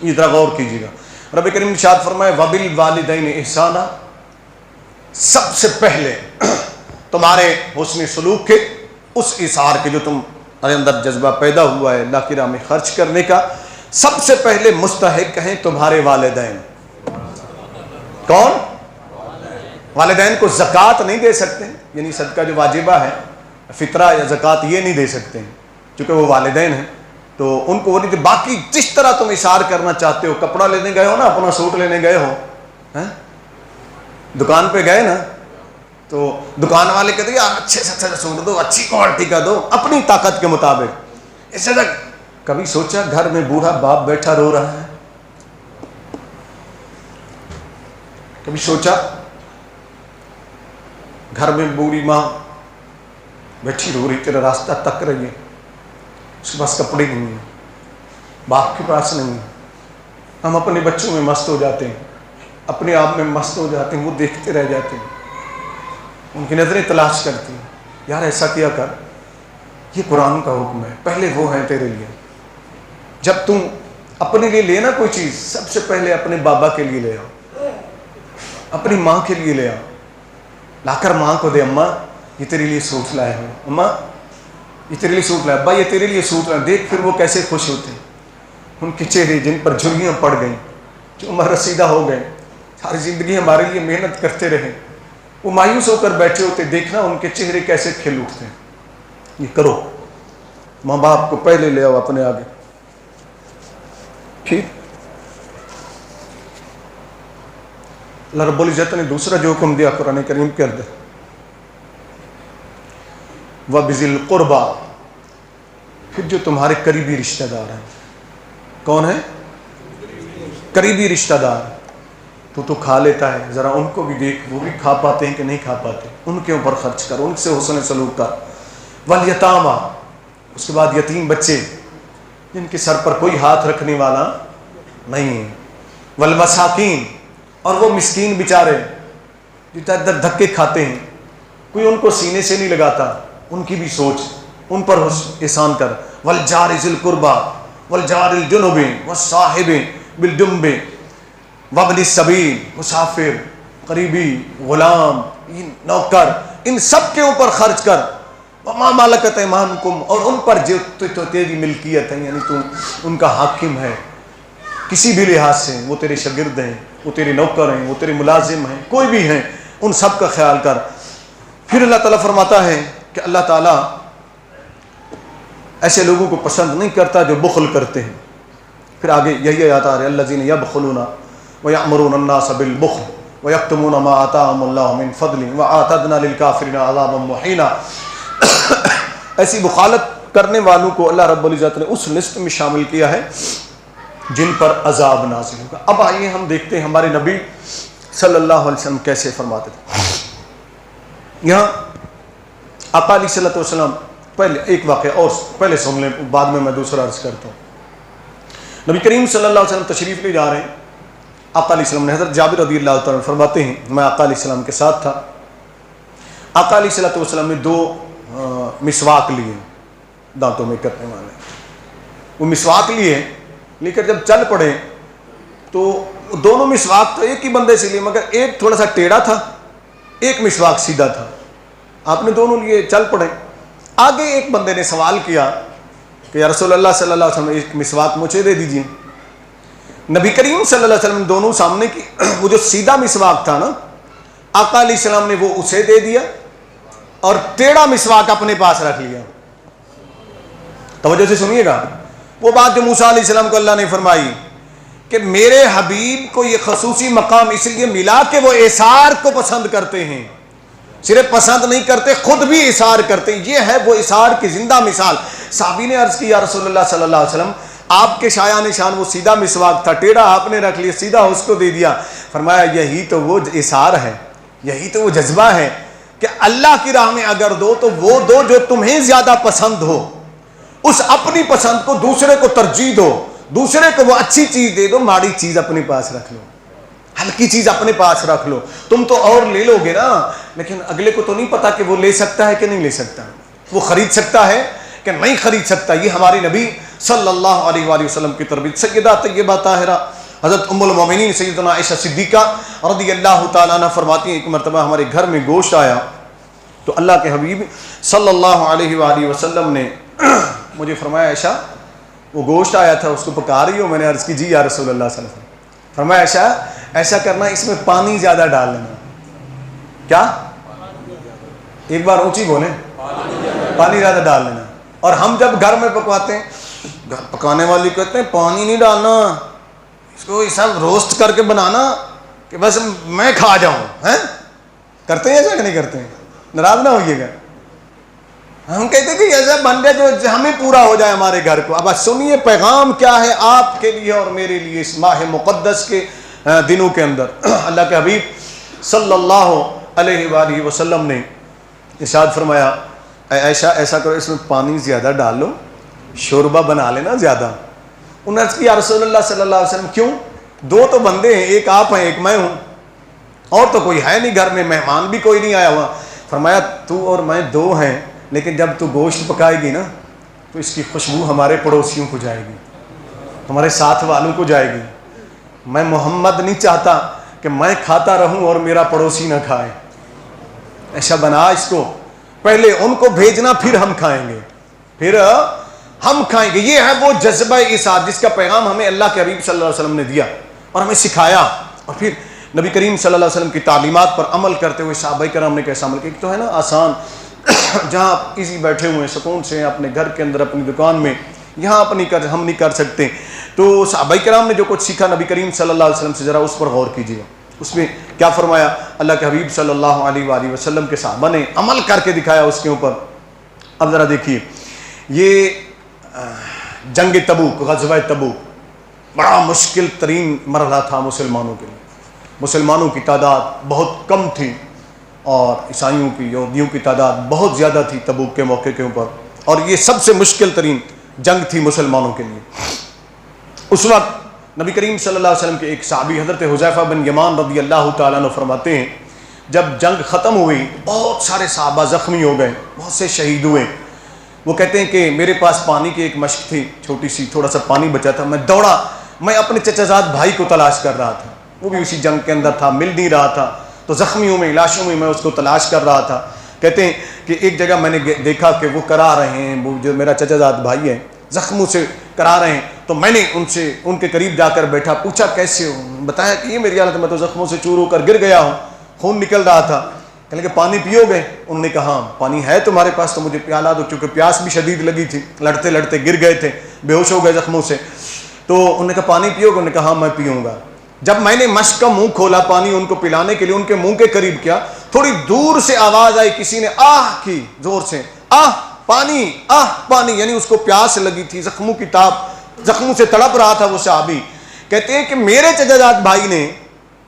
یہ ذرا غور کیجیے گا۔ رب کریم نے ارشاد فرمایا وبالوالدین احسانا، سب سے پہلے تمہارے حسن سلوک کے، اس اثار کے جو تمہارے اندر جذبہ پیدا ہوا ہے اللہ کی راہ میں خرچ کرنے کا، سب سے پہلے مستحق ہیں تمہارے والدین۔ کون؟ والدین کو زکوٰۃ نہیں دے سکتے، یعنی صدقہ جو واجبہ ہے، فطرہ یا زکوٰۃ یہ نہیں دے سکتے ہیں چونکہ وہ والدین ہیں، تو ان کو وہ نہیں دے۔ باقی جس طرح تم اثار کرنا چاہتے ہو، کپڑا لینے گئے ہو نا، اپنا سوٹ لینے گئے ہو، دکان پہ گئے نا، تو دکان والے کہتے ہیں یار اچھے سے اچھا سوٹ دو، اچھی کوالٹی کا دو، اپنی طاقت کے مطابق۔ اس سے کبھی سوچا گھر میں بوڑھا باپ بیٹھا رو رہا ہے؟ کبھی سوچا گھر میں بوڑھی ماں بیٹھی رو رہی، تیرا راستہ تک رہی ہے، اس کے پاس کپڑے نہیں ہیں، باپ کے پاس نہیں ہے، ہم اپنے بچوں میں مست ہو جاتے ہیں، اپنے آپ میں مست ہو جاتے ہیں، وہ دیکھتے رہ جاتے ہیں، ان کی نظریں تلاش کرتی ہیں، یار ایسا کیا کر، یہ قرآن کا حکم ہے، پہلے وہ ہے تیرے لیے۔ جب تم اپنے لیے لینا کوئی چیز، سب سے پہلے اپنے بابا کے لیے لے آؤ، اپنی ماں کے لیے لے آؤ، لا کر ماں کو دے، اماں یہ تیرے لیے سوٹ لائے ہوں، اماں یہ تیرے لیے سوٹ لائے، ابا یہ تیرے لیے سوٹ لائے، دیکھ پھر وہ کیسے خوش ہوتے ہیں، ان کے چہرے جن پر جھریاں پڑ گئیں، جو عمر رسیدہ ہو گئے، ساری زندگی ہمارے لیے محنت کرتے رہے، وہ مایوس ہو کر بیٹھے ہوتے، دیکھنا ان کے چہرے کیسے کھل اٹھتے ہیں۔ یہ کرو، ماں باپ کو پہلے لے آؤ اپنے آگے۔ پھر اللہ رب العزت نے دوسرا جو حکم دیا قرآن کریم کے اندر، وَبِذِي الْقُرْبَى، پھر جو تمہارے قریبی رشتہ دار ہیں، کون ہیں؟ قریبی رشتہ دار، تو کھا لیتا ہے، ذرا ان کو بھی دیکھ، وہ بھی کھا پاتے ہیں کہ نہیں کھا پاتے، ان کے اوپر خرچ کر، ان سے حسن سلوک کر۔ وَالْيَتَامَى، اس کے بعد یتیم بچے جن کے سر پر کوئی ہاتھ رکھنے والا نہیں ہے، والمساکین، اور وہ مسکین بیچارے جو در دھکے کھاتے ہیں، کوئی ان کو سینے سے نہیں لگاتا، ان کی بھی سوچ، ان پر احسان کر. والجار ذی القربى والجار الجنب والصاحب بالجنب وابن السبیل، مسافر، قریبی، غلام، نوکر، ان سب کے اوپر خرچ کر. وما ملکت ایمانکم، اور ان پر جو تیری ملکیت ہے، یعنی تو ان کا حاکم ہے کسی بھی لحاظ سے، وہ تیرے شاگرد ہیں، وہ تیرے نوکر ہیں، وہ تیرے ملازم ہیں، کوئی بھی ہیں، ان سب کا خیال کر. پھر اللہ تعالیٰ فرماتا ہے کہ اللہ تعالیٰ ایسے لوگوں کو پسند نہیں کرتا جو بخل کرتے ہیں. پھر آگے یہی آیات آ رہے ہیں، الذین یبخلون ویأمرون الناس بالبخل ویکتمون ما آتاہم اللہ من فضل وأعتدنا للکافرین عذابا مہینا. ایسی بخالت کرنے والوں کو اللہ رب العزت نے اس لسٹ میں شامل کیا ہے جن پر عذاب نازل ہوگا. اب آئیے ہم دیکھتے ہیں ہمارے نبی صلی اللہ علیہ وسلم کیسے فرماتے تھے. یہاں آقا علیہ صلی اللہ علیہ وسلم، پہلے ایک واقعہ اور پہلے سن لیں، بعد میں دوسرا عرض کرتا ہوں. نبی کریم صلی اللہ علیہ وسلم تشریف لے جا رہے ہیں. آقا علیہ السلام نے، حضرت جابر رضی اللہ تعالیٰ فرماتے ہیں میں آقا علیہ السلام کے ساتھ تھا. آقا علیہ صلی اللہ علیہ وسلم نے 2 مسواک لیے دانتوں میں کرنے والے. وہ مسواک لیے لے کر جب چل پڑے تو دونوں مسواک تو ایک ہی بندے سے لیے، مگر ایک تھوڑا سا ٹیڑھا تھا، ایک مسواک سیدھا تھا. آپ نے دونوں لیے، چل پڑے. آگے ایک بندے نے سوال کیا کہ یا رسول اللہ صلی اللہ علیہ وسلم ایک مسواک مجھے دے دیجیے. نبی کریم صلی اللہ علیہ وسلم دونوں سامنے کی، وہ جو سیدھا مسواک تھا نا، آقا علیہ السلام نے وہ اسے دے دیا اور ٹیڑھا مسواک اپنے پاس رکھ لیا. توجہ سے سنیے گا، وہ بات جو موسیٰ علیہ السلام کو اللہ نے فرمائی کہ میرے حبیب کو یہ خصوصی مقام اس لیے ملا کہ وہ اثار کو پسند کرتے ہیں. صرف پسند نہیں کرتے، خود بھی اثار کرتے ہیں. یہ ہے وہ اثار کی زندہ مثال. صحابی نے عرض کی یا رسول اللہ صلی اللہ علیہ وسلم، آپ کے شایان نشان وہ سیدھا مسواک تھا، ٹیڑھا آپ نے رکھ لیا، سیدھا اس کو دے دیا. فرمایا یہی تو وہ اثار ہے، یہی تو وہ جذبہ ہے کہ اللہ کی راہ میں اگر دو تو وہ دو جو تمہیں زیادہ پسند ہو. اس اپنی پسند کو دوسرے کو ترجیح دو، دوسرے کو وہ اچھی چیز دے دو، ماڑی چیز اپنے پاس رکھ لو، ہلکی چیز اپنے پاس رکھ لو. تم تو اور لے لو گے نا، لیکن اگلے کو تو نہیں پتا کہ وہ لے سکتا ہے کہ نہیں لے سکتا، وہ خرید سکتا ہے کہ نہیں خرید سکتا. یہ ہمارے نبی صلی اللہ علیہ وآلہ وسلم کی تربیت. سیدہ طیبہ طاہرہ حضرت ام المومنین سیدنا عائشہ صدیقہ رضی اللہ تعالیٰ عنہ فرماتی ہیں ایک مرتبہ ہمارے گھر میں گوشت آیا تو اللہ کے حبیب صلی اللہ علیہ وآلہ وسلم نے مجھے فرمایا عائشہ وہ گوشت آیا تھا اس کو پکا رہی ہو؟ میں نے عرض کی جی یا رسول اللہ صلی اللہ علیہ وسلم. فرمایا عائشہ ایسا کرنا اس میں پانی زیادہ ڈال لینا. کیا؟ ایک بار اونچی بولیں، پانی زیادہ ڈال لینا. اور ہم جب گھر میں پکواتے ہیں، گھر پکانے والی کہتے ہیں پانی نہیں ڈالنا، اس کو سب روسٹ کر کے بنانا کہ بس میں کھا جاؤں. ہیں کرتے ہیں ایسا کہ نہیں کرتے ہیں؟ ناراض نہ ہوئیے گا. ہم کہتے ہیں کہ ایسا بن جائے جو ہمیں پورا ہو جائے ہمارے گھر کو. اب سنیے پیغام کیا ہے آپ کے لیے اور میرے لیے اس ماہ مقدس کے دنوں کے اندر. اللہ کے حبیب صلی اللہ علیہ وآلہ وسلم نے ارشاد فرمایا اے عائشہ ایسا کرو اس میں پانی زیادہ ڈال لو، شوربہ بنا لینا زیادہ. انہوں نے کہا یا رسول اللہ صلی اللہ علیہ وسلم کیوں؟ 2 تو بندے ہیں، ایک آپ ہیں ایک میں ہوں، اور تو کوئی ہے نہیں گھر میں، مہمان بھی کوئی نہیں آیا ہوا. فرمایا تو اور میں 2 ہیں، لیکن جب تو گوشت پکائے گی نا تو اس کی خوشبو ہمارے پڑوسیوں کو جائے گی، ہمارے ساتھ والوں کو جائے گی. میں محمد نہیں چاہتا کہ میں کھاتا رہوں اور میرا پڑوسی نہ کھائے. ایسا بنا اس کو، پہلے ان کو بھیجنا پھر ہم کھائیں گے، پھر ہم کھائیں گے. یہ ہے وہ جذبہ ایثار جس کا پیغام ہمیں اللہ کے حبیب صلی اللہ علیہ وسلم نے دیا اور ہمیں سکھایا. اور پھر نبی کریم صلی اللہ علیہ وسلم کی تعلیمات پر عمل کرتے ہوئے صحابہ کرام نے کیسا عمل کیا. ایک تو ہے نا آسان، جہاں آپ ایزی بیٹھے ہوئے ہیں سکون سے اپنے گھر کے اندر اپنی دکان میں، یہاں ہم نہیں کر سکتے. تو صحابہ کرام نے جو کچھ سیکھا نبی کریم صلی اللہ علیہ وسلم سے ذرا اس پر غور کیجیے. اس میں کیا فرمایا اللہ کے حبیب صلی اللہ علیہ وآلہ وسلم کے صحابہ نے عمل کر کے دکھایا اس کے اوپر. اب ذرا دیکھیے، یہ جنگ تبوک، غزوہ تبوک بڑا مشکل ترین مرحلہ تھا مسلمانوں کے لیے. مسلمانوں کی تعداد بہت کم تھی اور عیسائیوں کی یہودیوں کی تعداد بہت زیادہ تھی تبوک کے موقع کے اوپر، اور یہ سب سے مشکل ترین جنگ تھی مسلمانوں کے لیے. اس وقت نبی کریم صلی اللہ علیہ وسلم کے ایک صحابی حضرت حذیفہ بن یمان رضی اللہ تعالیٰ عنہ فرماتے ہیں جب جنگ ختم ہوئی بہت سارے صحابہ زخمی ہو گئے، بہت سے شہید ہوئے. وہ کہتے ہیں کہ میرے پاس پانی کی ایک مشک تھی چھوٹی سی، تھوڑا سا پانی بچا تھا، میں دوڑا، میں اپنے چچا زاد بھائی کو تلاش کر رہا تھا، وہ بھی اسی جنگ کے اندر تھا، مل نہیں رہا تھا، تو زخمیوں میں لاشوں میں اس کو تلاش کر رہا تھا. کہتے ہیں کہ ایک جگہ میں نے دیکھا کہ وہ کرا رہے ہیں، وہ جو میرا چچا زاد بھائی ہے زخموں سے کرا رہے ہیں، تو میں نے ان کے قریب جا کر بیٹھا، پوچھا کیسے ہو، بتایا کہ یہ میری حالت ہے، میں تو زخموں سے چور ہو کر گر گیا ہوں، خون نکل رہا تھا. کہنے کہ پانی پیو گے؟ انہوں نے کہا ہاں پانی ہے تمہارے پاس تو مجھے پیالہ دو، کیونکہ پیاس بھی شدید لگی تھی، لڑتے لڑتے گر گئے تھے، بے ہوش ہو گئے زخموں سے. تو انہوں نے کہا پانی پیو گے؟ انہوں نے کہا ہاں میں پیوں گا. جب میں نے مشک کا منہ کھولا پانی ان کو پلانے کے لیے، ان کے منہ کے قریب کیا، تھوڑی دور سے آواز آئی، کسی نے آہ کی زور سے، آہ پانی، آہ پانی، یعنی اس کو پیاس لگی تھی، زخموں کی تاپ، زخموں سے تڑپ رہا تھا وہ صحابی. کہتے ہیں کہ میرے چچا زاد بھائی نے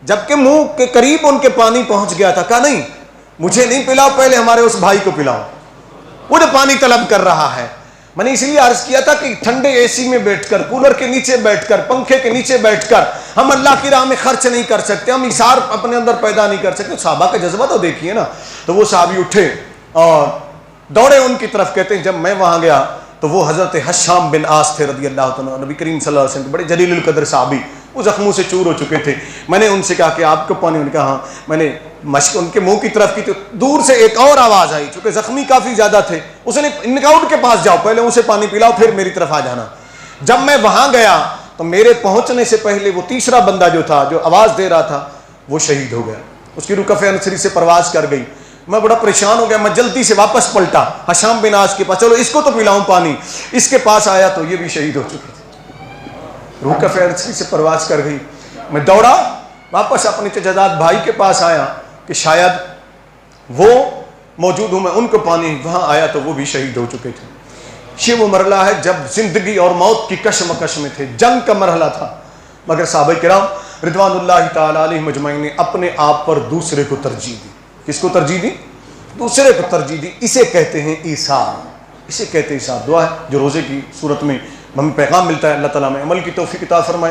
جبکہ منہ کے قریب ان کے پانی پہنچ گیا تھا، کہا نہیں مجھے نہیں پلاؤ، پہلے ہمارے اس بھائی کو پلاؤ، وہ جو پانی طلب کر رہا ہے. میں نے اسی لیے عرض کیا تھا کہ ٹھنڈے اے سی میں بیٹھ کر، کولر کے نیچے بیٹھ کر، پنکھے کے نیچے بیٹھ کر ہم اللہ کی راہ میں خرچ نہیں کر سکتے، ہم ایثار اپنے اندر پیدا نہیں کر سکتے. صحابہ کا جذبہ تو دیکھیے نا. تو وہ صحابی اٹھے اور دوڑے ان کی طرف. کہتے ہیں جب میں وہاں گیا تو وہ حضرت حشام بن عاص تھے رضی اللہ عنہ، نبی کریم صلی اللہ علیہ وسلم کے بڑے جلیل القدر صحابی، وہ زخموں سے چور ہو چکے تھے. میں نے ان سے کہا کہ آپ کو پانی؟ انہوں نے کہا ہاں. میں نے مشک ان کے منہ کی طرف کی تو دور سے ایک اور آواز آئی، چونکہ زخمی کافی زیادہ تھے، اس نے ان کا ان کے پاس جاؤ، پہلے اسے پانی پلاؤ پھر میری طرف آ جانا. جب میں وہاں گیا تو میرے پہنچنے سے پہلے وہ تیسرا بندہ جو تھا جو آواز دے رہا تھا وہ شہید ہو گیا، اس کی روح کف انصری سے پرواز کر گئی. میں بڑا پریشان ہو گیا، میں جلدی سے واپس پلٹا حشام بن عاص کے پاس، چلو اس کو تو پلاؤں پانی. اس کے پاس آیا تو یہ بھی شہید ہو چکے تھے، روح کف انصری سے پرواز کر گئی. میں دوڑا واپس اپنے چچا زاد بھائی کے پاس آیا کہ شاید وہ موجود ہوں، میں ان کو پانی، وہاں آیا تو وہ بھی شہید ہو چکے تھے. یہ وہ مرحلہ ہے جب زندگی اور موت کی کشمکش میں تھے، جنگ کا مرحلہ تھا، مگر صحابہ کرام رضوان اللہ تعالی علیہم اجمعین نے اپنے آپ پر دوسرے کو ترجیح دی. کس کو ترجیح دی؟ دوسرے کو ترجیح دی. اسے کہتے ہیں ایثار، اسے کہتے ہیں ایثار. دعا ہے جو روزے کی صورت میں ہمیں پیغام ملتا ہے، اللہ تعالیٰ میں عمل کی توفیق عطا فرمائے.